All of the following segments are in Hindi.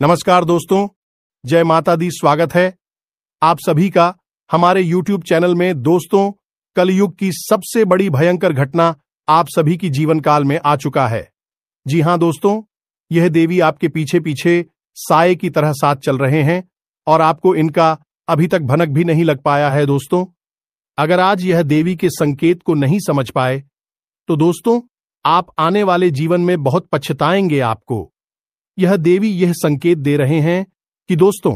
नमस्कार दोस्तों, जय माता दी। स्वागत है आप सभी का हमारे YouTube चैनल में। दोस्तों, कलयुग की सबसे बड़ी भयंकर घटना आप सभी की जीवन काल में आ चुका है। जी हां दोस्तों, यह देवी आपके पीछे पीछे साए की तरह साथ चल रहे हैं और आपको इनका अभी तक भनक भी नहीं लग पाया है। दोस्तों, अगर आज यह देवी के संकेत को नहीं समझ पाए तो दोस्तों आप आने वाले जीवन में बहुत पछताएंगे। आपको यह देवी यह संकेत दे रहे हैं कि दोस्तों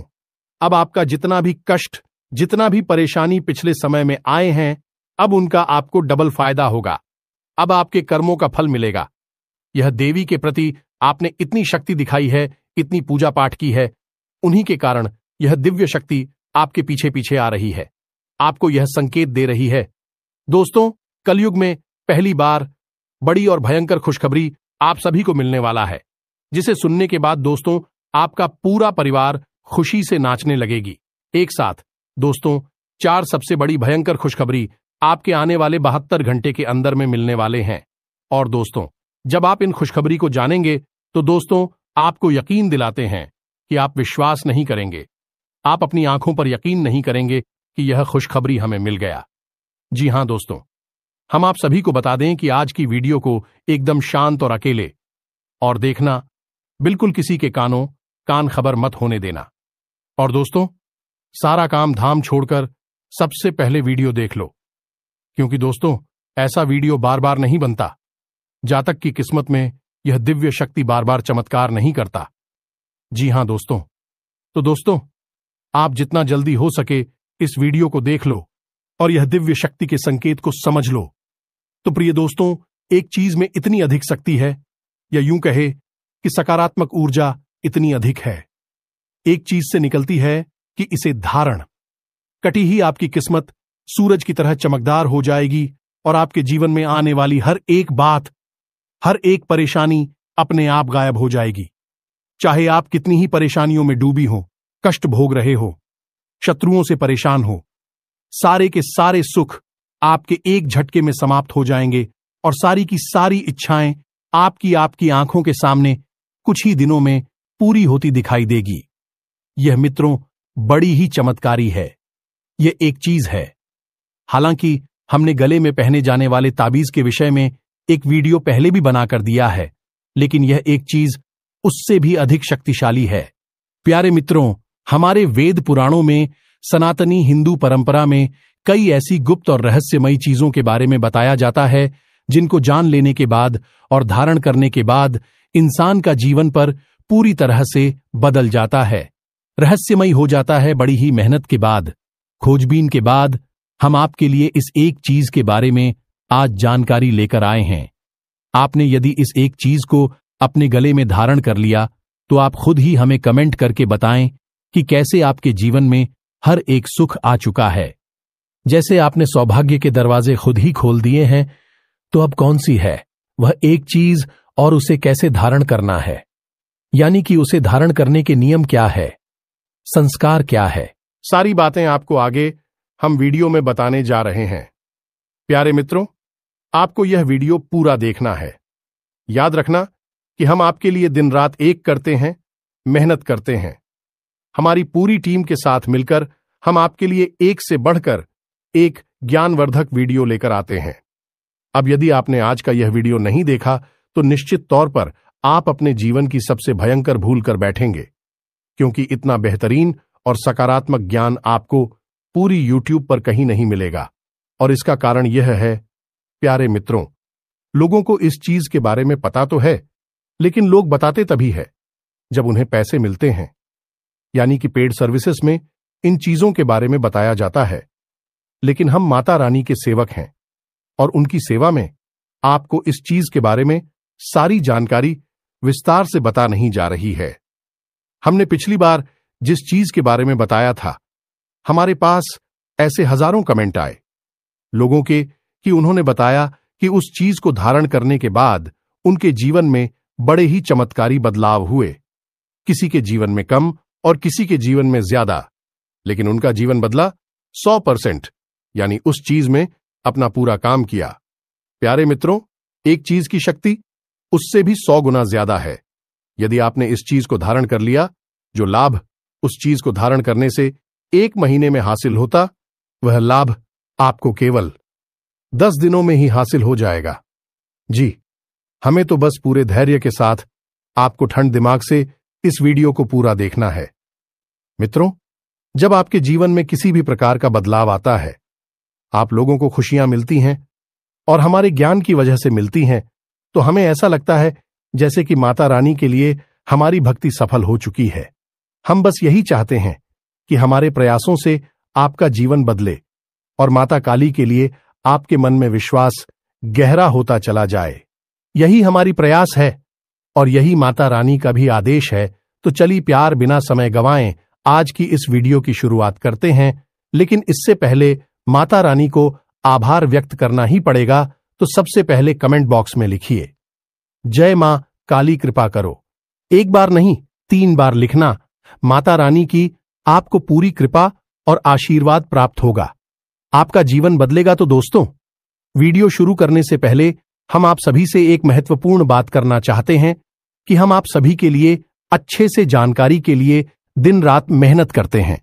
अब आपका जितना भी कष्ट, जितना भी परेशानी पिछले समय में आए हैं, अब उनका आपको डबल फायदा होगा। अब आपके कर्मों का फल मिलेगा। यह देवी के प्रति आपने इतनी शक्ति दिखाई है, इतनी पूजा पाठ की है, उन्हीं के कारण यह दिव्य शक्ति आपके पीछे पीछे आ रही है, आपको यह संकेत दे रही है। दोस्तों, कलयुग में पहली बार बड़ी और भयंकर खुशखबरी आप सभी को मिलने वाला है, जिसे सुनने के बाद दोस्तों आपका पूरा परिवार खुशी से नाचने लगेगी एक साथ। दोस्तों, 4 सबसे बड़ी भयंकर खुशखबरी आपके आने वाले 72 घंटे के अंदर में मिलने वाले हैं। और दोस्तों, जब आप इन खुशखबरी को जानेंगे तो दोस्तों आपको यकीन दिलाते हैं कि आप विश्वास नहीं करेंगे, आप अपनी आंखों पर यकीन नहीं करेंगे कि यह खुशखबरी हमें मिल गया। जी हां दोस्तों, हम आप सभी को बता दें कि आज की वीडियो को एकदम शांत और अकेले और देखना, बिल्कुल किसी के कान खबर मत होने देना। और दोस्तों, सारा काम धाम छोड़कर सबसे पहले वीडियो देख लो, क्योंकि दोस्तों ऐसा वीडियो बार बार नहीं बनता जातक की किस्मत में यह दिव्य शक्ति बार बार चमत्कार नहीं करता। जी हां दोस्तों, तो दोस्तों आप जितना जल्दी हो सके इस वीडियो को देख लो और यह दिव्य शक्ति के संकेत को समझ लो। तो प्रिय दोस्तों, एक चीज में इतनी अधिक शक्ति है, या यूं कहे कि सकारात्मक ऊर्जा इतनी अधिक है, एक चीज से निकलती है कि इसे धारण कटी ही आपकी किस्मत सूरज की तरह चमकदार हो जाएगी और आपके जीवन में आने वाली हर एक बात, हर एक परेशानी अपने आप गायब हो जाएगी। चाहे आप कितनी ही परेशानियों में डूबी हो, कष्ट भोग रहे हो, शत्रुओं से परेशान हो, सारे के सारे सुख आपके एक झटके में समाप्त हो जाएंगे और सारी की सारी इच्छाएं आपकी आंखों के सामने कुछ ही दिनों में पूरी होती दिखाई देगी। यह मित्रों बड़ी ही चमत्कारी है। यह एक चीज है। हालांकि हमने गले में पहने जाने वाले ताबीज के विषय में एक वीडियो पहले भी बनाकर दिया है, लेकिन यह एक चीज उससे भी अधिक शक्तिशाली है। प्यारे मित्रों, हमारे वेद पुराणों में, सनातनी हिंदू परंपरा में कई ऐसी गुप्त और रहस्यमयी चीजों के बारे में बताया जाता है जिनको जान लेने के बाद और धारण करने के बाद इंसान का जीवन पर पूरी तरह से बदल जाता है, रहस्यमयी हो जाता है। बड़ी ही मेहनत के बाद, खोजबीन के बाद हम आपके लिए इस एक चीज के बारे में आज जानकारी लेकर आए हैं। आपने यदि इस एक चीज को अपने गले में धारण कर लिया तो आप खुद ही हमें कमेंट करके बताएं कि कैसे आपके जीवन में हर एक सुख आ चुका है। जैसे आपने सौभाग्य के दरवाजे खुद ही खोल दिए हैं, तो अब कौन सी है वह एक चीज और उसे कैसे धारण करना है, यानी कि उसे धारण करने के नियम क्या है, संस्कार क्या है, सारी बातें आपको आगे हम वीडियो में बताने जा रहे हैं। प्यारे मित्रों, आपको यह वीडियो पूरा देखना है। याद रखना कि हम आपके लिए दिन रात एक करते हैं, मेहनत करते हैं। हमारी पूरी टीम के साथ मिलकर हम आपके लिए एक से बढ़कर एक ज्ञानवर्धक वीडियो लेकर आते हैं। अब यदि आपने आज का यह वीडियो नहीं देखा तो निश्चित तौर पर आप अपने जीवन की सबसे भयंकर भूल कर बैठेंगे, क्योंकि इतना बेहतरीन और सकारात्मक ज्ञान आपको पूरी YouTube पर कहीं नहीं मिलेगा। और इसका कारण यह है, प्यारे मित्रों, लोगों को इस चीज के बारे में पता तो है, लेकिन लोग बताते तभी है जब उन्हें पैसे मिलते हैं, यानी कि पेड सर्विसेज में इन चीजों के बारे में बताया जाता है। लेकिन हम माता रानी के सेवक हैं और उनकी सेवा में आपको इस चीज के बारे में सारी जानकारी विस्तार से बता नहीं जा रही है। हमने पिछली बार जिस चीज के बारे में बताया था, हमारे पास ऐसे हजारों कमेंट आए लोगों के कि उन्होंने बताया कि उस चीज को धारण करने के बाद उनके जीवन में बड़े ही चमत्कारी बदलाव हुए। किसी के जीवन में कम और किसी के जीवन में ज्यादा, लेकिन उनका जीवन बदला 100%, यानी उस चीज में अपना पूरा काम किया। प्यारे मित्रों, एक चीज की शक्ति उससे भी 100 गुना ज्यादा है। यदि आपने इस चीज को धारण कर लिया जो लाभ उस चीज को धारण करने से 1 महीने में हासिल होता, वह लाभ आपको केवल 10 दिनों में ही हासिल हो जाएगा। जी, हमें तो बस पूरे धैर्य के साथ आपको ठंड दिमाग से इस वीडियो को पूरा देखना है। मित्रों, जब आपके जीवन में किसी भी प्रकार का बदलाव आता है, आप लोगों को खुशियां मिलती हैं और हमारे ज्ञान की वजह से मिलती हैं, तो हमें ऐसा लगता है जैसे कि माता रानी के लिए हमारी भक्ति सफल हो चुकी है। हम बस यही चाहते हैं कि हमारे प्रयासों से आपका जीवन बदले और माता काली के लिए आपके मन में विश्वास गहरा होता चला जाए। यही हमारी प्रयास है और यही माता रानी का भी आदेश है। तो चलिए प्यार बिना समय गंवाएं आज की इस वीडियो की शुरुआत करते हैं। लेकिन इससे पहले माता रानी को आभार व्यक्त करना ही पड़ेगा। तो सबसे पहले कमेंट बॉक्स में लिखिए, जय मां काली कृपा करो। 1 बार नहीं, 3 बार लिखना। माता रानी की आपको पूरी कृपा और आशीर्वाद प्राप्त होगा, आपका जीवन बदलेगा। तो दोस्तों, वीडियो शुरू करने से पहले हम आप सभी से एक महत्वपूर्ण बात करना चाहते हैं कि हम आप सभी के लिए अच्छे से जानकारी के लिए दिन रात मेहनत करते हैं।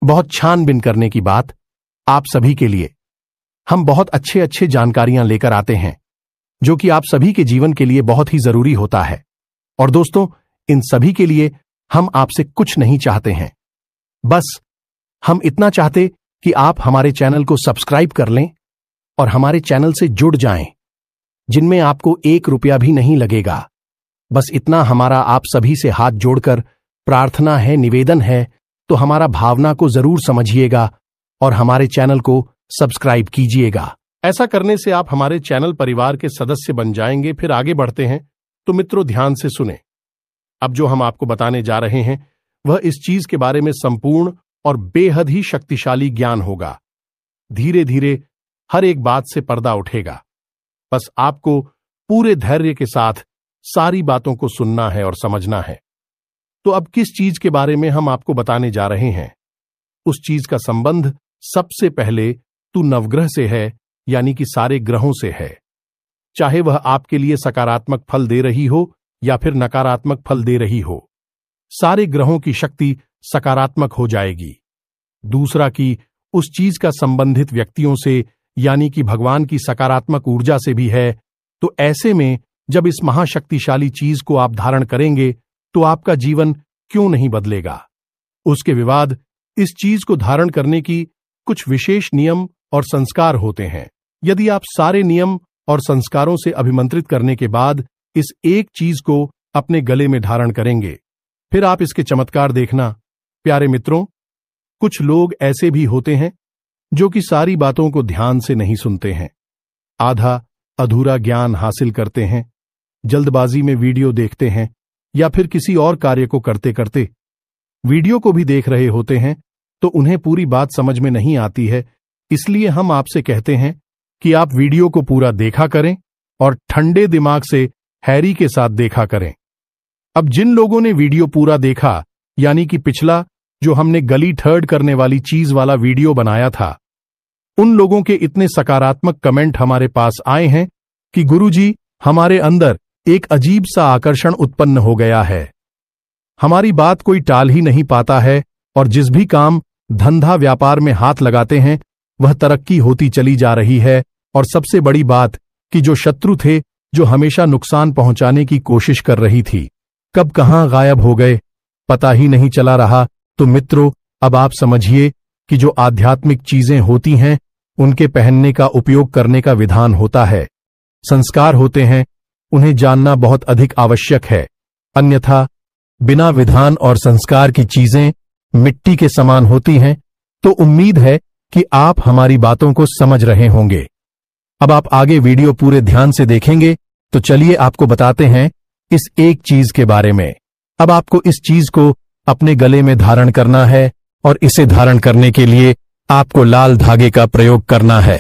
बहुत छानबीन करने की बात, आप सभी के लिए हम बहुत अच्छे जानकारियां लेकर आते हैं, जो कि आप सभी के जीवन के लिए बहुत ही जरूरी होता है। और दोस्तों, इन सभी के लिए हम आपसे कुछ नहीं चाहते हैं, बस हम इतना चाहते कि आप हमारे चैनल को सब्सक्राइब कर लें और हमारे चैनल से जुड़ जाएं, जिनमें आपको 1 रुपया भी नहीं लगेगा। बस इतना हमारा आप सभी से हाथ जोड़कर प्रार्थना है, निवेदन है। तो हमारा भावना को जरूर समझिएगा और हमारे चैनल को सब्सक्राइब कीजिएगा। ऐसा करने से आप हमारे चैनल परिवार के सदस्य बन जाएंगे। फिर आगे बढ़ते हैं। तो मित्रों, ध्यान से सुने। अब जो हम आपको बताने जा रहे हैं वह इस चीज के बारे में संपूर्ण और बेहद ही शक्तिशाली ज्ञान होगा। धीरे धीरे हर एक बात से पर्दा उठेगा। बस आपको पूरे धैर्य के साथ सारी बातों को सुनना है और समझना है। तो अब किस चीज के बारे में हम आपको बताने जा रहे हैं, उस चीज का संबंध सबसे पहले तो नवग्रह से है, यानी कि सारे ग्रहों से है। चाहे वह आपके लिए सकारात्मक फल दे रही हो या फिर नकारात्मक फल दे रही हो, सारे ग्रहों की शक्ति सकारात्मक हो जाएगी। दूसरा कि उस चीज का संबंधित व्यक्तियों से, यानी कि भगवान की सकारात्मक ऊर्जा से भी है। तो ऐसे में जब इस महाशक्तिशाली चीज को आप धारण करेंगे तो आपका जीवन क्यों नहीं बदलेगा। उसके विवाद इस चीज को धारण करने की कुछ विशेष नियम और संस्कार होते हैं। यदि आप सारे नियम और संस्कारों से अभिमंत्रित करने के बाद इस एक चीज को अपने गले में धारण करेंगे, फिर आप इसके चमत्कार देखना। प्यारे मित्रों, कुछ लोग ऐसे भी होते हैं जो कि सारी बातों को ध्यान से नहीं सुनते हैं, आधा अधूरा ज्ञान हासिल करते हैं, जल्दबाजी में वीडियो देखते हैं या फिर किसी और कार्य को करते करते वीडियो को भी देख रहे होते हैं, तो उन्हें पूरी बात समझ में नहीं आती है। इसलिए हम आपसे कहते हैं कि आप वीडियो को पूरा देखा करें और ठंडे दिमाग से हैरी के साथ देखा करें। अब जिन लोगों ने वीडियो पूरा देखा, यानी कि पिछला जो हमने गली ठर्ड करने वाली चीज वाला वीडियो बनाया था, उन लोगों के इतने सकारात्मक कमेंट हमारे पास आए हैं कि गुरुजी, हमारे अंदर एक अजीब सा आकर्षण उत्पन्न हो गया है। हमारी बात कोई टाल ही नहीं पाता है और जिस भी काम, धंधा, व्यापार में हाथ लगाते हैं वह तरक्की होती चली जा रही है। और सबसे बड़ी बात कि जो शत्रु थे, जो हमेशा नुकसान पहुंचाने की कोशिश कर रही थी, कब कहां गायब हो गए, पता ही नहीं चला रहा। तो मित्रों, अब आप समझिए कि जो आध्यात्मिक चीजें होती हैं उनके पहनने का, उपयोग करने का विधान होता है, संस्कार होते हैं, उन्हें जानना बहुत अधिक आवश्यक है। अन्यथा बिना विधान और संस्कार की चीजें मिट्टी के समान होती हैं। तो उम्मीद है कि आप हमारी बातों को समझ रहे होंगे। अब आप आगे वीडियो पूरे ध्यान से देखेंगे। तो चलिए आपको बताते हैं इस एक चीज के बारे में। अब आपको इस चीज को अपने गले में धारण करना है और इसे धारण करने के लिए आपको लाल धागे का प्रयोग करना है।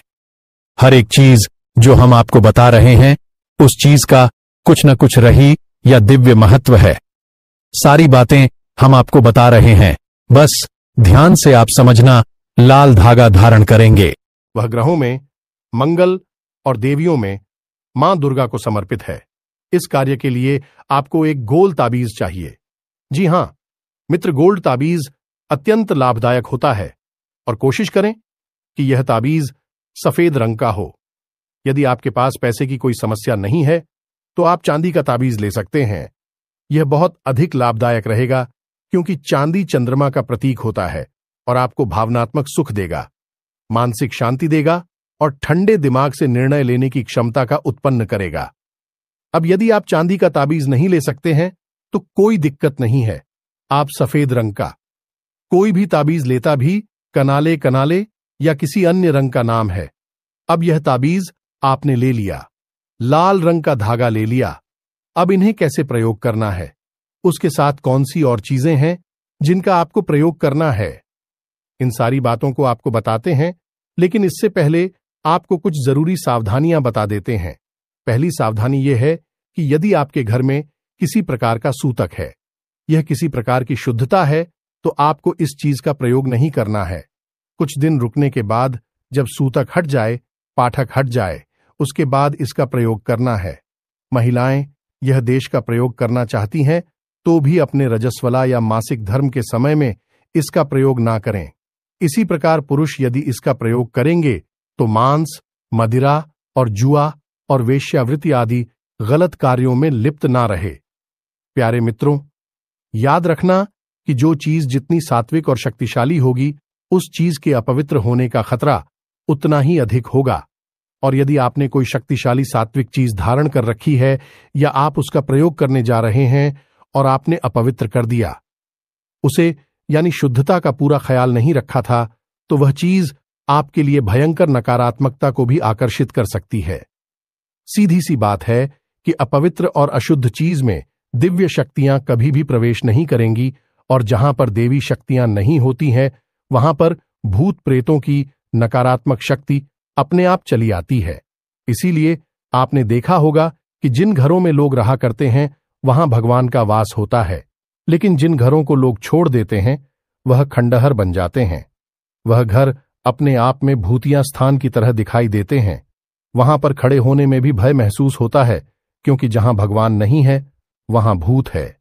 हर एक चीज जो हम आपको बता रहे हैं, उस चीज का कुछ न कुछ रही या दिव्य महत्व है। सारी बातें हम आपको बता रहे हैं, बस ध्यान से आप समझना। लाल धागा धारण करेंगे, वह ग्रहों में मंगल और देवियों में मां दुर्गा को समर्पित है। इस कार्य के लिए आपको एक गोल ताबीज चाहिए। जी हां, मित्र, गोल्ड ताबीज अत्यंत लाभदायक होता है और कोशिश करें कि यह ताबीज सफेद रंग का हो। यदि आपके पास पैसे की कोई समस्या नहीं है तो आप चांदी का ताबीज ले सकते हैं। यह बहुत अधिक लाभदायक रहेगा क्योंकि चांदी चंद्रमा का प्रतीक होता है और आपको भावनात्मक सुख देगा, मानसिक शांति देगा और ठंडे दिमाग से निर्णय लेने की क्षमता का उत्पन्न करेगा। अब यदि आप चांदी का ताबीज नहीं ले सकते हैं तो कोई दिक्कत नहीं है, आप सफेद रंग का कोई भी ताबीज लेता भी कनाले कनाले या किसी अन्य रंग का नाम है। अब यह ताबीज आपने ले लिया, लाल रंग का धागा ले लिया। अब इन्हें कैसे प्रयोग करना है, उसके साथ कौन सी और चीजें हैं जिनका आपको प्रयोग करना है, इन सारी बातों को आपको बताते हैं। लेकिन इससे पहले आपको कुछ जरूरी सावधानियां बता देते हैं। पहली सावधानी यह है कि यदि आपके घर में किसी प्रकार का सूतक है, यह किसी प्रकार की शुद्धता है, तो आपको इस चीज का प्रयोग नहीं करना है। कुछ दिन रुकने के बाद जब सूतक हट जाए, पाठक हट जाए, उसके बाद इसका प्रयोग करना है। महिलाएं यह देश का प्रयोग करना चाहती हैं तो भी अपने रजस्वला या मासिक धर्म के समय में इसका प्रयोग ना करें। इसी प्रकार पुरुष यदि इसका प्रयोग करेंगे तो मांस, मदिरा और जुआ और वेश्यावृत्ति आदि गलत कार्यों में लिप्त ना रहे। प्यारे मित्रों, याद रखना कि जो चीज जितनी सात्विक और शक्तिशाली होगी, उस चीज के अपवित्र होने का खतरा उतना ही अधिक होगा। और यदि आपने कोई शक्तिशाली सात्विक चीज धारण कर रखी है या आप उसका प्रयोग करने जा रहे हैं और आपने अपवित्र कर दिया उसे, यानी शुद्धता का पूरा ख्याल नहीं रखा था, तो वह चीज आपके लिए भयंकर नकारात्मकता को भी आकर्षित कर सकती है। सीधी सी बात है कि अपवित्र और अशुद्ध चीज में दिव्य शक्तियां कभी भी प्रवेश नहीं करेंगी, और जहां पर देवी शक्तियां नहीं होती हैं वहां पर भूत प्रेतों की नकारात्मक शक्ति अपने आप चली आती है। इसीलिए आपने देखा होगा कि जिन घरों में लोग रहा करते हैं वहां भगवान का वास होता है, लेकिन जिन घरों को लोग छोड़ देते हैं वह खंडहर बन जाते हैं। वह घर अपने आप में भूतिया स्थान की तरह दिखाई देते हैं। वहां पर खड़े होने में भी भय महसूस होता है, क्योंकि जहां भगवान नहीं है वहां भूत है।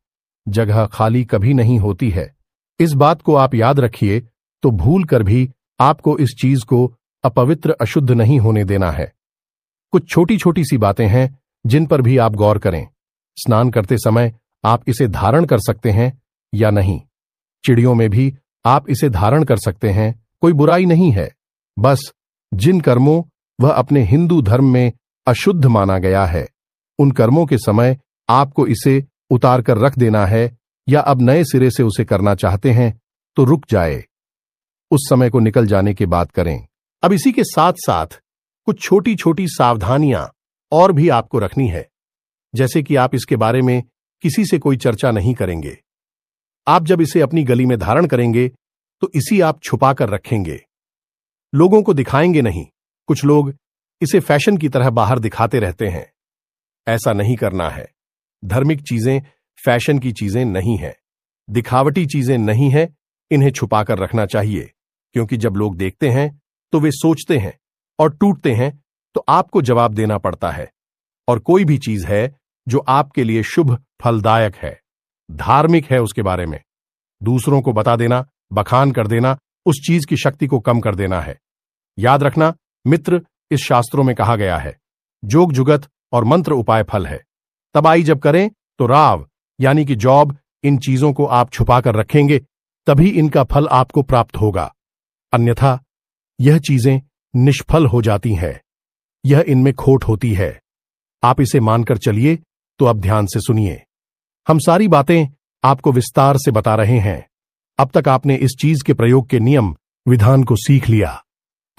जगह खाली कभी नहीं होती है। इस बात को आप याद रखिए, तो भूल कर भी आपको इस चीज को अपवित्र अशुद्ध नहीं होने देना है। कुछ छोटी छोटी सी बातें हैं जिन पर भी आप गौर करें। स्नान करते समय आप इसे धारण कर सकते हैं या नहीं। चिड़ियों में भी आप इसे धारण कर सकते हैं, कोई बुराई नहीं है। बस जिन कर्मों वह अपने हिंदू धर्म में अशुद्ध माना गया है, उन कर्मों के समय आपको इसे उतार कर रख देना है, या अब नए सिरे से उसे करना चाहते हैं तो रुक जाए, उस समय को निकल जाने के बाद करें। अब इसी के साथ साथ कुछ छोटी छोटी सावधानियां और भी आपको रखनी है, जैसे कि आप इसके बारे में किसी से कोई चर्चा नहीं करेंगे। आप जब इसे अपनी गली में धारण करेंगे तो इसी आप छुपा कर रखेंगे, लोगों को दिखाएंगे नहीं। कुछ लोग इसे फैशन की तरह बाहर दिखाते रहते हैं, ऐसा नहीं करना है। धार्मिक चीजें फैशन की चीजें नहीं है, दिखावटी चीजें नहीं है, इन्हें छुपा कर रखना चाहिए, क्योंकि जब लोग देखते हैं तो वे सोचते हैं और टूटते हैं तो आपको जवाब देना पड़ता है। और कोई भी चीज है जो आपके लिए शुभ फलदायक है, धार्मिक है, उसके बारे में दूसरों को बता देना, बखान कर देना, उस चीज की शक्ति को कम कर देना है। याद रखना मित्र, इस शास्त्रों में कहा गया है, जोग जुगत और मंत्र उपाय फल है। तबाई जब करें तो राव यानी कि जॉब, इन चीजों को आप छुपा कर रखेंगे, तभी इनका फल आपको प्राप्त होगा। अन्यथा यह चीजें निष्फल हो जाती हैं, यह इनमें खोट होती है। आप इसे मानकर चलिए। तो अब ध्यान से सुनिए, हम सारी बातें आपको विस्तार से बता रहे हैं। अब तक आपने इस चीज के प्रयोग के नियम विधान को सीख लिया।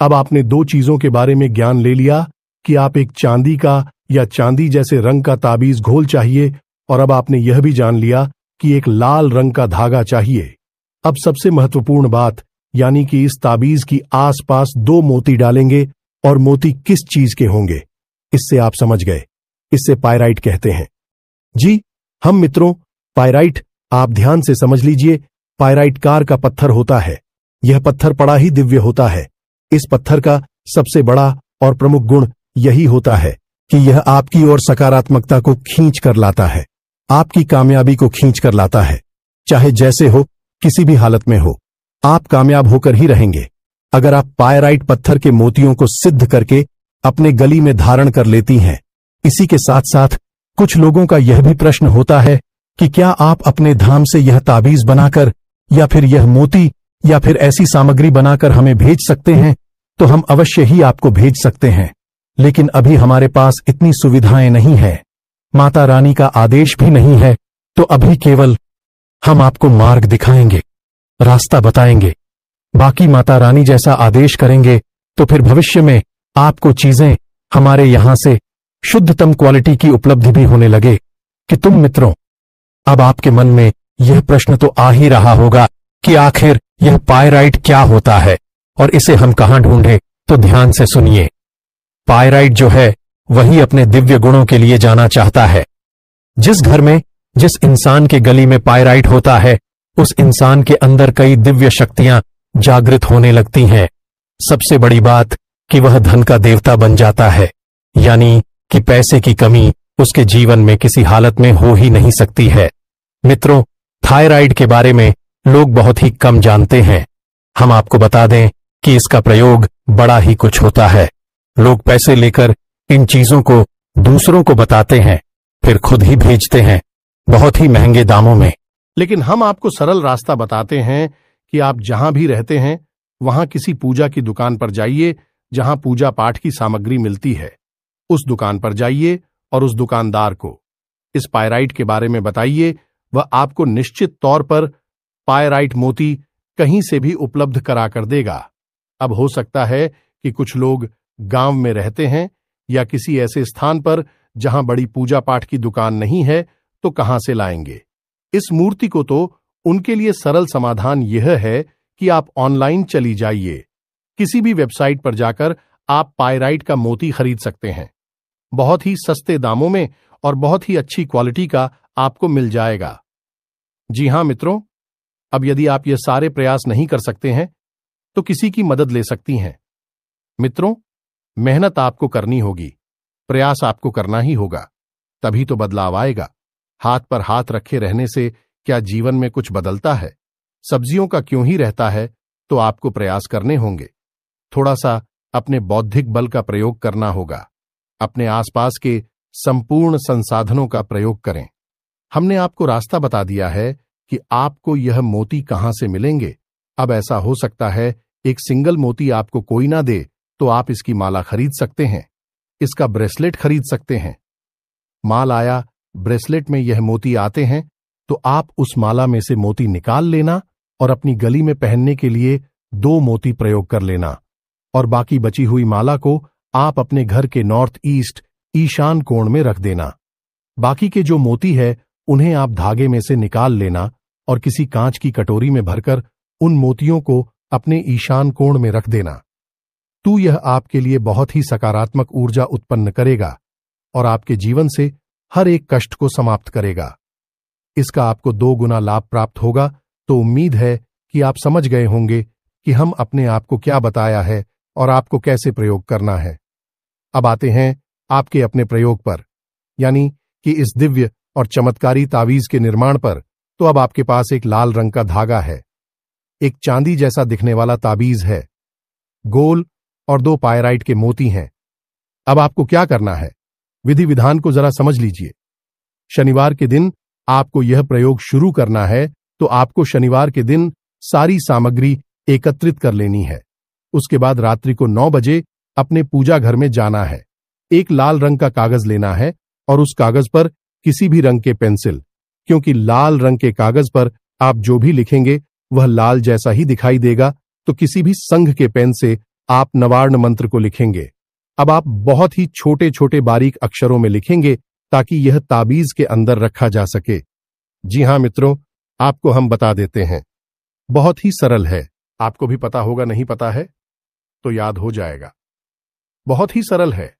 अब आपने दो चीजों के बारे में ज्ञान ले लिया कि आप एक चांदी का या चांदी जैसे रंग का ताबीज घोल चाहिए, और अब आपने यह भी जान लिया कि एक लाल रंग का धागा चाहिए। अब सबसे महत्वपूर्ण बात, यानी कि इस ताबीज की आसपास दो मोती डालेंगे, और मोती किस चीज के होंगे, इससे आप समझ गए। इससे पायराइट कहते हैं। जी हम मित्रों, पायराइट आप ध्यान से समझ लीजिए, पायराइट कार का पत्थर होता है। यह पत्थर बड़ा ही दिव्य होता है। इस पत्थर का सबसे बड़ा और प्रमुख गुण यही होता है कि यह आपकी ओर सकारात्मकता को खींच कर लाता है, आपकी कामयाबी को खींच कर लाता है। चाहे जैसे हो किसी भी हालत में हो, आप कामयाब होकर ही रहेंगे। अगर आप पायराइट पत्थर के मोतियों को सिद्ध करके अपने गली में धारण कर लेती हैं। इसी के साथ साथ कुछ लोगों का यह भी प्रश्न होता है कि क्या आप अपने धाम से यह ताबीज बनाकर या फिर यह मोती या फिर ऐसी सामग्री बनाकर हमें भेज सकते हैं? तो हम अवश्य ही आपको भेज सकते हैं, लेकिन अभी हमारे पास इतनी सुविधाएं नहीं है, माता रानी का आदेश भी नहीं है। तो अभी केवल हम आपको मार्ग दिखाएंगे, रास्ता बताएंगे। बाकी माता रानी जैसा आदेश करेंगे तो फिर भविष्य में आपको चीजें हमारे यहां से शुद्धतम क्वालिटी की उपलब्धि भी होने लगे। कि तुम मित्रों, अब आपके मन में यह प्रश्न तो आ ही रहा होगा कि आखिर यह पायराइट क्या होता है और इसे हम कहां ढूंढें? तो ध्यान से सुनिए। पायराइट जो है वही अपने दिव्य गुणों के लिए जाना चाहता है। जिस घर में, जिस इंसान के गली में पायराइट होता है, उस इंसान के अंदर कई दिव्य शक्तियां जागृत होने लगती हैं। सबसे बड़ी बात कि वह धन का देवता बन जाता है, यानी कि पैसे की कमी उसके जीवन में किसी हालत में हो ही नहीं सकती है। मित्रों, थायराइड के बारे में लोग बहुत ही कम जानते हैं। हम आपको बता दें कि इसका प्रयोग बड़ा ही कुछ होता है। लोग पैसे लेकर इन चीजों को दूसरों को बताते हैं, फिर खुद ही भेजते हैं बहुत ही महंगे दामों में। लेकिन हम आपको सरल रास्ता बताते हैं कि आप जहां भी रहते हैं वहां किसी पूजा की दुकान पर जाइए जहां पूजा पाठ की सामग्री मिलती है। उस दुकान पर जाइए और उस दुकानदार को इस पायराइट के बारे में बताइए। वह आपको निश्चित तौर पर पायराइट मोती कहीं से भी उपलब्ध करा कर देगा। अब हो सकता है कि कुछ लोग गांव में रहते हैं या किसी ऐसे स्थान पर जहां बड़ी पूजा पाठ की दुकान नहीं है, तो कहां से लाएंगे इस मूर्ति को? तो उनके लिए सरल समाधान यह है कि आप ऑनलाइन चली जाइए। किसी भी वेबसाइट पर जाकर आप पायराइट का मोती खरीद सकते हैं। बहुत ही सस्ते दामों में और बहुत ही अच्छी क्वालिटी का आपको मिल जाएगा। जी हां मित्रों, अब यदि आप ये सारे प्रयास नहीं कर सकते हैं तो किसी की मदद ले सकती हैं। मित्रों, मेहनत आपको करनी होगी, प्रयास आपको करना ही होगा, तभी तो बदलाव आएगा। हाथ पर हाथ रखे रहने से क्या जीवन में कुछ बदलता है? सब्जियों का क्यों ही रहता है? तो आपको प्रयास करने होंगे। थोड़ा सा अपने बौद्धिक बल का प्रयोग करना होगा। अपने आसपास के संपूर्ण संसाधनों का प्रयोग करें। हमने आपको रास्ता बता दिया है कि आपको यह मोती कहां से मिलेंगे। अब ऐसा हो सकता है एक सिंगल मोती आपको कोई ना दे, तो आप इसकी माला खरीद सकते हैं, इसका ब्रेसलेट खरीद सकते हैं। माल आया, ब्रेसलेट में यह मोती आते हैं, तो आप उस माला में से मोती निकाल लेना और अपनी गली में पहनने के लिए 2 मोती प्रयोग कर लेना, और बाकी बची हुई माला को आप अपने घर के नॉर्थ ईस्ट ईशान कोण में रख देना। बाकी के जो मोती है उन्हें आप धागे में से निकाल लेना और किसी कांच की कटोरी में भरकर उन मोतियों को अपने ईशान कोण में रख देना। तो यह आपके लिए बहुत ही सकारात्मक ऊर्जा उत्पन्न करेगा और आपके जीवन से हर एक कष्ट को समाप्त करेगा। इसका आपको 2 गुना लाभ प्राप्त होगा। तो उम्मीद है कि आप समझ गए होंगे कि हम अपने आप को क्या बताया है और आपको कैसे प्रयोग करना है। अब आते हैं आपके अपने प्रयोग पर, यानी कि इस दिव्य और चमत्कारी तावीज के निर्माण पर। तो अब आपके पास एक लाल रंग का धागा है, एक चांदी जैसा दिखने वाला ताबीज है, गोल और 2 पायराइट के मोती हैं। अब आपको क्या करना है, विधि विधान को जरा समझ लीजिए। शनिवार के दिन आपको यह प्रयोग शुरू करना है, तो आपको शनिवार के दिन सारी सामग्री एकत्रित कर लेनी है। उसके बाद रात्रि को 9 बजे अपने पूजा घर में जाना है। एक लाल रंग का कागज लेना है और उस कागज पर किसी भी रंग के पेंसिल, क्योंकि लाल रंग के कागज पर आप जो भी लिखेंगे वह लाल जैसा ही दिखाई देगा, तो किसी भी संघ के पेन से आप नवार्ण मंत्र को लिखेंगे। अब आप बहुत ही छोटे छोटे बारीक अक्षरों में लिखेंगे ताकि यह ताबीज के अंदर रखा जा सके। जी हां मित्रों, आपको हम बता देते हैं, बहुत ही सरल है। आपको भी पता होगा, नहीं पता है तो याद हो जाएगा। बहुत ही सरल है।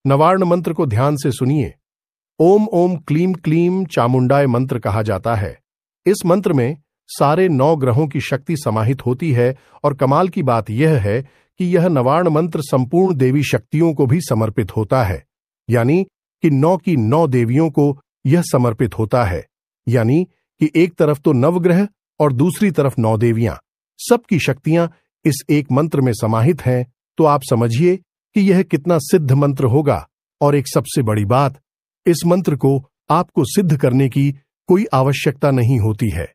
नवार्ण मंत्र को ध्यान से सुनिए। ओम ओम क्लीम क्लीम चामुंडाय मंत्र कहा जाता है। इस मंत्र में सारे 9 ग्रहों की शक्ति समाहित होती है और कमाल की बात यह है कि यह नवार्ण मंत्र संपूर्ण देवी शक्तियों को भी समर्पित होता है, यानी कि 9 की 9 देवियों को यह समर्पित होता है। यानी कि एक तरफ तो नवग्रह और दूसरी तरफ 9 देवियां। सबकी शक्तियां इस एक मंत्र में समाहित हैं, तो आप समझिए कि यह कितना सिद्ध मंत्र होगा। और एक सबसे बड़ी बात, इस मंत्र को आपको सिद्ध करने की कोई आवश्यकता नहीं होती है।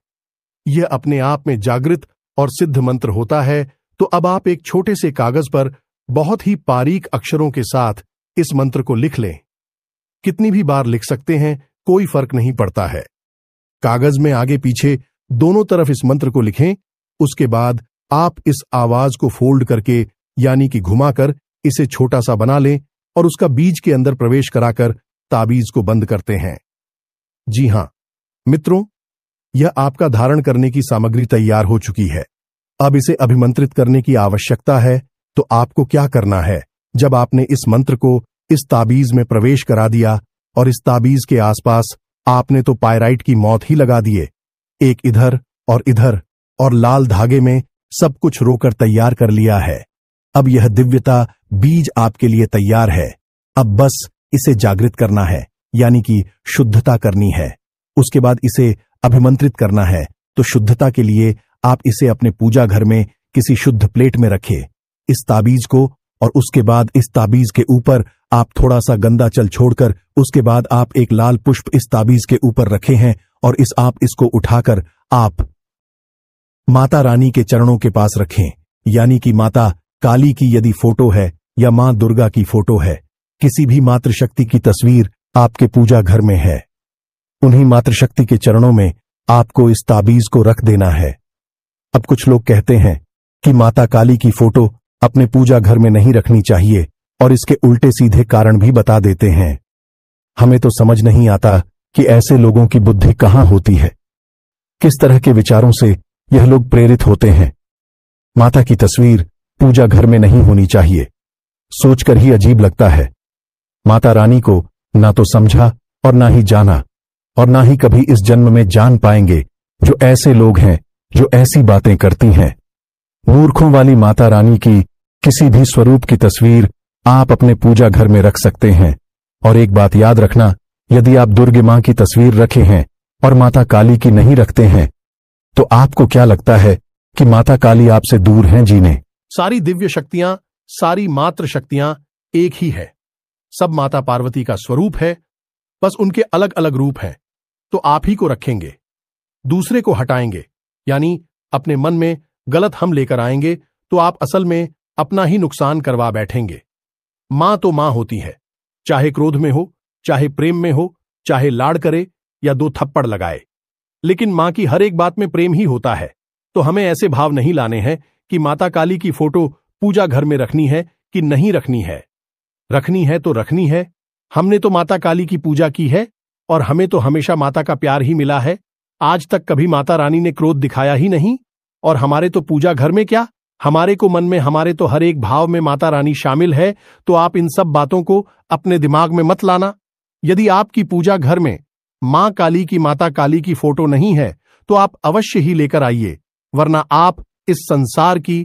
यह अपने आप में जागृत और सिद्ध मंत्र होता है। तो अब आप एक छोटे से कागज पर बहुत ही बारीक अक्षरों के साथ इस मंत्र को लिख लें। कितनी भी बार लिख सकते हैं, कोई फर्क नहीं पड़ता है। कागज में आगे पीछे दोनों तरफ इस मंत्र को लिखें। उसके बाद आप इस आवाज को फोल्ड करके यानी कि घुमाकर इसे छोटा सा बना लें और उसका बीज के अंदर प्रवेश कराकर ताबीज को बंद करते हैं। जी हां मित्रों, यह आपका धारण करने की सामग्री तैयार हो चुकी है। अब इसे अभिमंत्रित करने की आवश्यकता है। तो आपको क्या करना है, जब आपने इस मंत्र को इस ताबीज में प्रवेश करा दिया और इस ताबीज के आसपास आपने तो पायराइट की मौत ही लगा दिए, एक इधर और लाल धागे में सब कुछ रोकर तैयार कर लिया है। अब यह दिव्यता बीज आपके लिए तैयार है। अब बस इसे जागृत करना है, यानी कि शुद्धता करनी है। उसके बाद इसे अभिमंत्रित करना है। तो शुद्धता के लिए आप इसे अपने पूजा घर में किसी शुद्ध प्लेट में रखें, इस ताबीज को, और उसके बाद इस ताबीज के ऊपर आप थोड़ा सा गंदा जल छोड़कर उसके बाद आप एक लाल पुष्प इस ताबीज के ऊपर रखे हैं और इसको उठाकर आप माता रानी के चरणों के पास रखें, यानी कि माता काली की यदि फोटो है या मां दुर्गा की फोटो है, किसी भी मातृशक्ति की तस्वीर आपके पूजा घर में है, उन्हीं मातृशक्ति के चरणों में आपको इस ताबीज को रख देना है। अब कुछ लोग कहते हैं कि माता काली की फोटो अपने पूजा घर में नहीं रखनी चाहिए और इसके उल्टे सीधे कारण भी बता देते हैं। हमें तो समझ नहीं आता कि ऐसे लोगों की बुद्धि कहां होती है, किस तरह के विचारों से यह लोग प्रेरित होते हैं। माता की तस्वीर पूजा घर में नहीं होनी चाहिए, सोचकर ही अजीब लगता है। माता रानी को ना तो समझा और ना ही जाना और ना ही कभी इस जन्म में जान पाएंगे जो ऐसे लोग हैं जो ऐसी बातें करती हैं। मूर्खों वाली माता रानी की किसी भी स्वरूप की तस्वीर आप अपने पूजा घर में रख सकते हैं। और एक बात याद रखना, यदि आप दुर्गे मां की तस्वीर रखे हैं और माता काली की नहीं रखते हैं, तो आपको क्या लगता है कि माता काली आपसे दूर हैं जीने? सारी दिव्य शक्तियां, सारी मात्र शक्तियां एक ही है। सब माता पार्वती का स्वरूप है, बस उनके अलग अलग रूप हैं। तो आप ही को रखेंगे, दूसरे को हटाएंगे, यानी अपने मन में गलत हम लेकर आएंगे, तो आप असल में अपना ही नुकसान करवा बैठेंगे। मां तो मां होती है, चाहे क्रोध में हो, चाहे प्रेम में हो, चाहे लाड़ करे या 2 थप्पड़ लगाए, लेकिन मां की हर एक बात में प्रेम ही होता है। तो हमें ऐसे भाव नहीं लाने हैं कि माता काली की फोटो पूजा घर में रखनी है कि नहीं रखनी है। रखनी है तो रखनी है। हमने तो माता काली की पूजा की है और हमें तो हमेशा माता का प्यार ही मिला है। आज तक कभी माता रानी ने क्रोध दिखाया ही नहीं। और हमारे तो पूजा घर में क्या, हमारे को मन में, हमारे तो हर एक भाव में माता रानी शामिल है। तो आप इन सब बातों को अपने दिमाग में मत लाना। यदि आपकी पूजा घर में मां काली की, माता काली की फोटो नहीं है, तो आप अवश्य ही लेकर आइए, वरना आप इस संसार की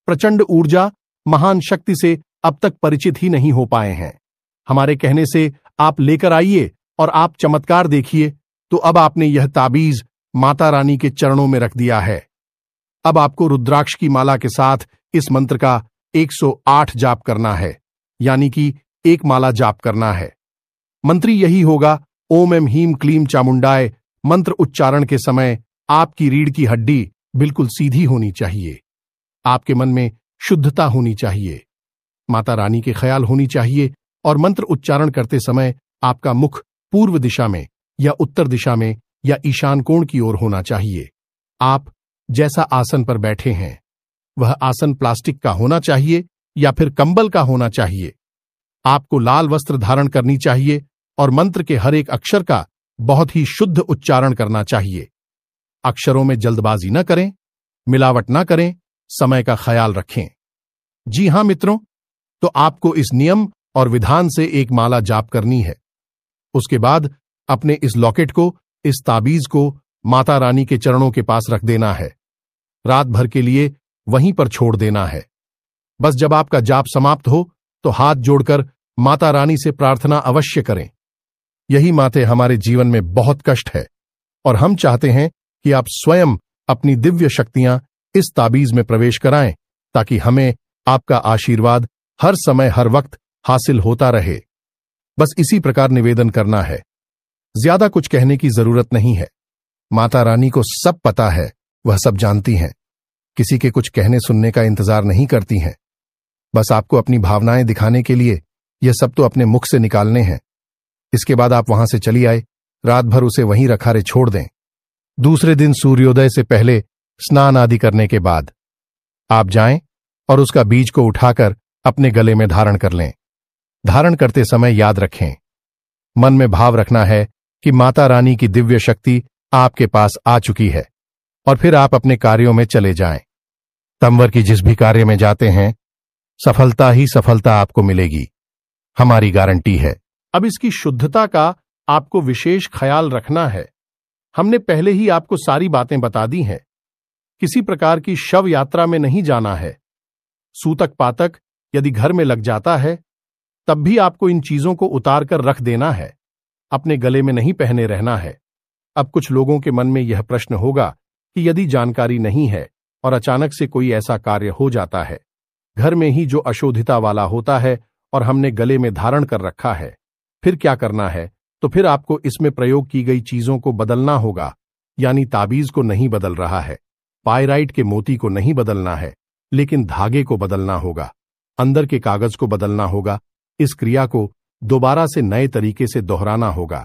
प्रचंड ऊर्जा, महान शक्ति से अब तक परिचित ही नहीं हो पाए हैं। हमारे कहने से आप लेकर आइए और आप चमत्कार देखिए। तो अब आपने यह ताबीज माता रानी के चरणों में रख दिया है। अब आपको रुद्राक्ष की माला के साथ इस मंत्र का 108 जाप करना है, यानी कि 1 माला जाप करना है। मंत्र यही होगा, ओम एम हीम क्लीम चामुंडाय। मंत्र उच्चारण के समय आपकी रीढ़ की हड्डी बिल्कुल सीधी होनी चाहिए, आपके मन में शुद्धता होनी चाहिए, माता रानी के ख्याल होनी चाहिए और मंत्र उच्चारण करते समय आपका मुख पूर्व दिशा में या उत्तर दिशा में या ईशान कोण की ओर होना चाहिए। आप जैसा आसन पर बैठे हैं वह आसन प्लास्टिक का होना चाहिए या फिर कंबल का होना चाहिए। आपको लाल वस्त्र धारण करनी चाहिए और मंत्र के हर एक अक्षर का बहुत ही शुद्ध उच्चारण करना चाहिए। अक्षरों में जल्दबाजी न करें, मिलावट न करें, समय का ख्याल रखें। जी हां मित्रों, तो आपको इस नियम और विधान से 1 माला जाप करनी है। उसके बाद अपने इस लॉकेट को, इस ताबीज को माता रानी के चरणों के पास रख देना है। रात भर के लिए वहीं पर छोड़ देना है। बस जब आपका जाप समाप्त हो तो हाथ जोड़कर माता रानी से प्रार्थना अवश्य करें। यही माते हमारे जीवन में बहुत कष्ट है और हम चाहते हैं कि आप स्वयं अपनी दिव्य शक्तियां इस ताबीज में प्रवेश कराएं ताकि हमें आपका आशीर्वाद हर समय हर वक्त हासिल होता रहे। बस इसी प्रकार निवेदन करना है, ज्यादा कुछ कहने की जरूरत नहीं है। माता रानी को सब पता है, वह सब जानती हैं, किसी के कुछ कहने सुनने का इंतजार नहीं करती हैं। बस आपको अपनी भावनाएं दिखाने के लिए यह सब तो अपने मुख से निकालने हैं। इसके बाद आप वहां से चली आए, रात भर उसे वहीं रखारे छोड़ दें। दूसरे दिन सूर्योदय से पहले स्नान आदि करने के बाद आप जाएं और उसका बीज को उठाकर अपने गले में धारण कर लें। धारण करते समय याद रखें, मन में भाव रखना है कि माता रानी की दिव्य शक्ति आपके पास आ चुकी है और फिर आप अपने कार्यों में चले जाएं। तंवर की जिस भी कार्य में जाते हैं, सफलता ही सफलता आपको मिलेगी, हमारी गारंटी है। अब इसकी शुद्धता का आपको विशेष ख्याल रखना है। हमने पहले ही आपको सारी बातें बता दी हैं। किसी प्रकार की शव यात्रा में नहीं जाना है। सूतक पातक यदि घर में लग जाता है तब भी आपको इन चीजों को उतार कर रख देना है, अपने गले में नहीं पहने रहना है। अब कुछ लोगों के मन में यह प्रश्न होगा कि यदि जानकारी नहीं है और अचानक से कोई ऐसा कार्य हो जाता है, घर में ही जो अशोधिता वाला होता है और हमने गले में धारण कर रखा है, फिर क्या करना है? तो फिर आपको इसमें प्रयोग की गई चीजों को बदलना होगा, यानी ताबीज को नहीं बदल रहा है, पायराइट के मोती को नहीं बदलना है, लेकिन धागे को बदलना होगा, अंदर के कागज को बदलना होगा। इस क्रिया को दोबारा से नए तरीके से दोहराना होगा।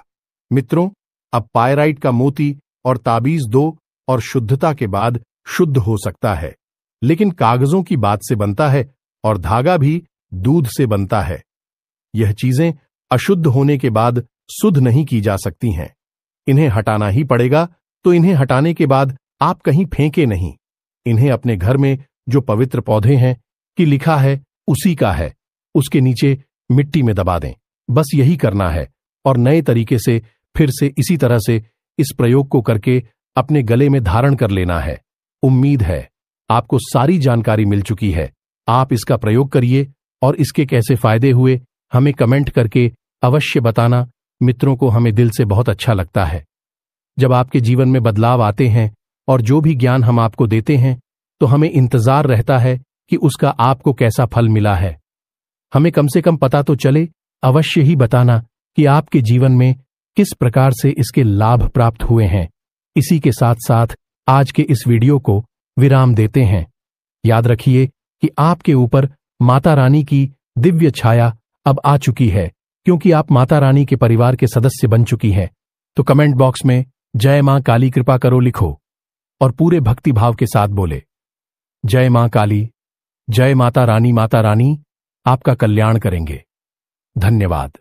मित्रों, अब पायराइट का मोती और ताबीज दो और शुद्धता के बाद शुद्ध हो सकता है, लेकिन कागजों की बात से बनता है और धागा भी दूध से बनता है। यह चीजें अशुद्ध होने के बाद शुद्ध नहीं की जा सकती हैं। इन्हें हटाना ही पड़ेगा, तो इन्हें हटाने के बाद आप कहीं फेंके नहीं। इन्हें अपने घर में जो पवित्र पौधे हैं कि लिखा है उसी का है, उसके नीचे मिट्टी में दबा दें। बस यही करना है और नए तरीके से फिर से इसी तरह से इस प्रयोग को करके अपने गले में धारण कर लेना है। उम्मीद है आपको सारी जानकारी मिल चुकी है। आप इसका प्रयोग करिए और इसके कैसे फायदे हुए हमें कमेंट करके अवश्य बताना। मित्रों को हमें दिल से बहुत अच्छा लगता है जब आपके जीवन में बदलाव आते हैं और जो भी ज्ञान हम आपको देते हैं तो हमें इंतजार रहता है कि उसका आपको कैसा फल मिला है। हमें कम से कम पता तो चले, अवश्य ही बताना कि आपके जीवन में किस प्रकार से इसके लाभ प्राप्त हुए हैं। इसी के साथ साथ आज के इस वीडियो को विराम देते हैं। याद रखिए कि आपके ऊपर माता रानी की दिव्य छाया अब आ चुकी है, क्योंकि आप माता रानी के परिवार के सदस्य बन चुकी हैं। तो कमेंट बॉक्स में जय मां काली कृपा करो लिखो और पूरे भक्ति भाव के साथ बोले, जय मां काली, जय माता रानी आपका कल्याण करेंगे। धन्यवाद।